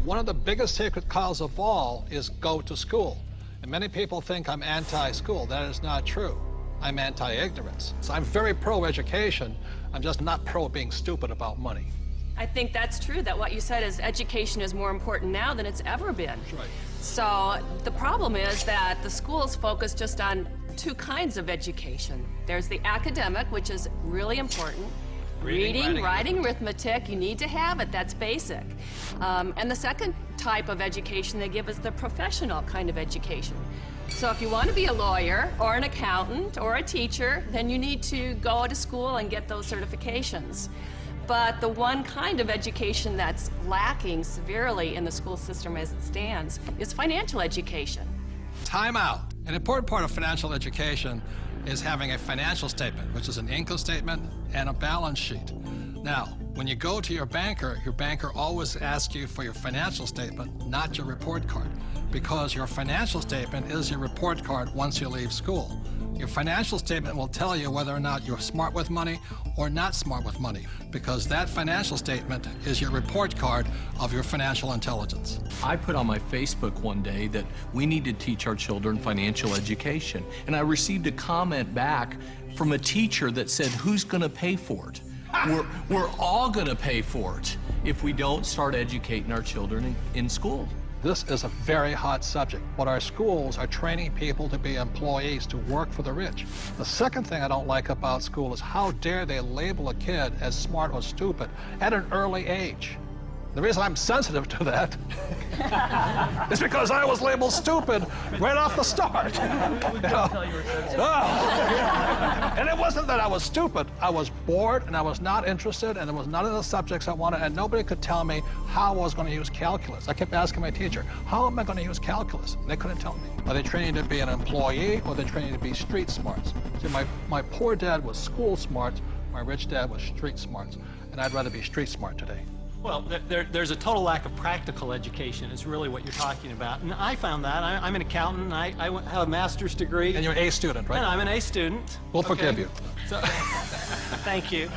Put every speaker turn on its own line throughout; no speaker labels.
one of the biggest sacred cows of all is go to school. And many people think I'm anti-school. That is not true. I'm anti-ignorance. So I'm very pro-education. I'm just not pro being stupid about money.
I think that's true, that what you said is education is more important now than it's ever been.
That's right.
So the problem is that the schools focus just on two kinds of education. There's the academic, which is really important. Reading, writing, arithmetic, you need to have it, that's basic. And the second type of education they give is the professional kind of education. So if you want to be a lawyer or an accountant or a teacher, then you need to go to school and get those certifications. But the one kind of education that's lacking severely in the school system as it stands is financial education.
Time out. An important part of financial education is having a financial statement, which is an income statement and a balance sheet. Now, when you go to your banker always asks you for your financial statement, not your report card, because your financial statement is your report card once you leave school. Your financial statement will tell you whether or not you're smart with money or not smart with money, because that financial statement is your report card of your financial intelligence.
I put on my Facebook one day that we need to teach our children financial education, and I received a comment back from a teacher that said, who's going to pay for it? We're all going to pay for it if we don't start educating our children in school.
This is a very hot subject, but our schools are training people to be employees, to work for the rich. The second thing I don't like about school is how dare they label a kid as smart or stupid at an early age. The reason I'm sensitive to that is because I was labeled stupid right off the start. And it wasn't that I was stupid. I was bored, and I was not interested, and there was none of the subjects I wanted, and nobody could tell me how I was going to use calculus. I kept asking my teacher, how am I going to use calculus? And they couldn't tell me. Are they training to be an employee, or are they training to be street smarts? See, my poor dad was school smart, my rich dad was street smarts, and I'd rather be street smart today.
Well, there's a total lack of practical education is really what you're talking about. And I found that. I'm an accountant, and I have a master's degree.
And you're an A student, right?
And I'm an A student.
We'll forgive you.
So, thank you.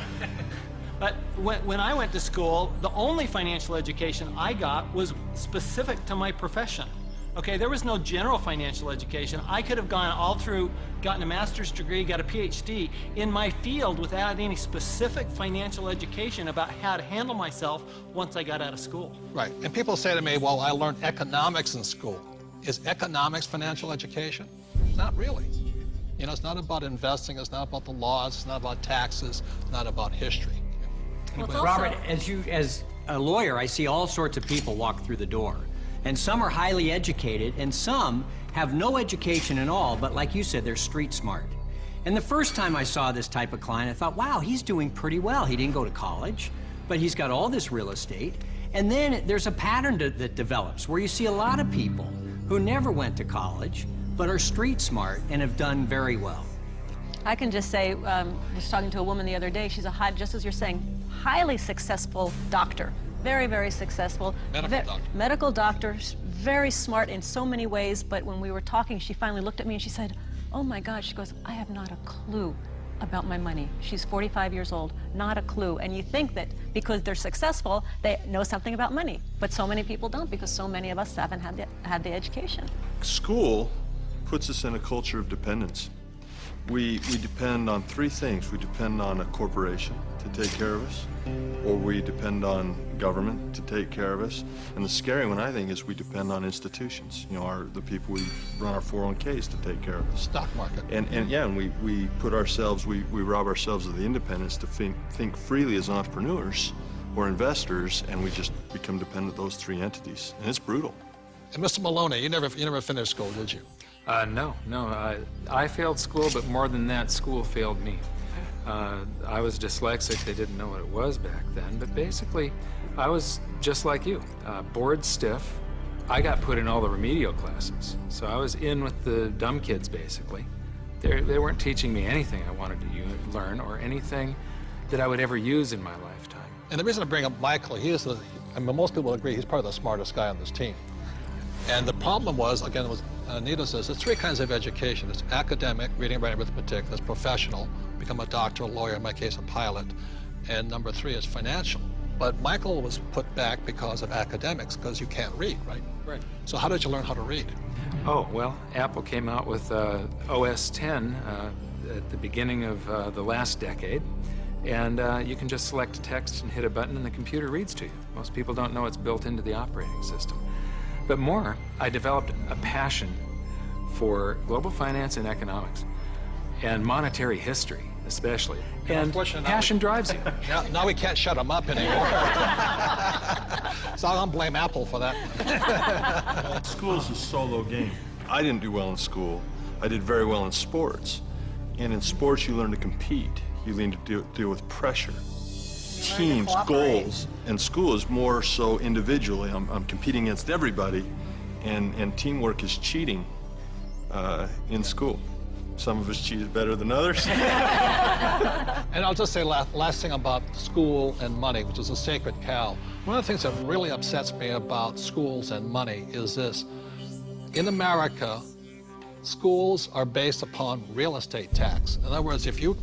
But when I went to school, the only financial education I got was specific to my profession. Okay, there was no general financial education. I could have gone all through, gotten a master's degree, got a PhD in my field without any specific financial education about how to handle myself once I got out of school.
Right, and people say to me, well, I learned economics in school. Is economics financial education? Not really. You know, it's not about investing, it's not about the laws, it's not about taxes, it's not about history.
Well, Robert, as a lawyer, I see all sorts of people walk through the door. And some are highly educated, and some have no education at all, but like you said, they're street smart. And the first time I saw this type of client, I thought, wow, he's doing pretty well. He didn't go to college, but he's got all this real estate. And then there's a pattern that develops where you see a lot of people who never went to college, but are street smart and have done very well.
I can just say, I was talking to a woman the other day, she's just as you're saying, highly successful doctor. Very, very successful. Medical doctor, very smart in so many ways, but when we were talking, she finally looked at me and she said, oh my God, she goes, I have not a clue about my money. She's 45 years old, not a clue. And you think that because they're successful, they know something about money, but so many people don't because so many of us haven't had the education.
School puts us in a culture of dependence. We depend on three things. We depend on a corporation to take care of us, or we depend on government to take care of us, and the scary one, I think, is we depend on institutions. You know, the people we run our 401ks to take care of us.
Stock market.
And we put ourselves, we rob ourselves of the independence to think freely as entrepreneurs or investors, and we just become dependent on those three entities, and it's brutal.
And Mr. Maloney, you never finished school, did you?
No. I failed school, but more than that, school failed me. I was dyslexic. They didn't know what it was back then, but basically, I was just like you, bored stiff. I got put in all the remedial classes, so I was in with the dumb kids, basically. They weren't teaching me anything I wanted to learn or anything that I would ever use in my lifetime.
And the reason I bring up Michael, most people agree he's probably the smartest guy on this team. And the problem was, again, it was Anita says, there's three kinds of education. There's academic, reading, writing, arithmetic. There's professional, become a doctor, a lawyer, in my case, a pilot. And number three is financial. But Michael was put back because of academics, because you can't read, right?
Right.
So how did you learn how to read?
Oh, well, Apple came out with OS 10 at the beginning of the last decade. And you can just select text and hit a button and the computer reads to you. Most people don't know it's built into the operating system. But more, I developed a passion for global finance and economics, and monetary history, especially. And passion drives you.
Now we can't shut him up anymore. So I'm going to blame Apple for that.
School is a solo game. I didn't do well in school. I did very well in sports. And in sports, you learn to compete. You learn to deal with pressure, teams, goals. And school is more so individually. I'm competing against everybody, and teamwork is cheating in school. Some of us cheated better than others.
And I'll just say last thing about school and money, which is a sacred cow. One of the things that really upsets me about schools and money is this. In America, schools are based upon real estate tax. In other words, if you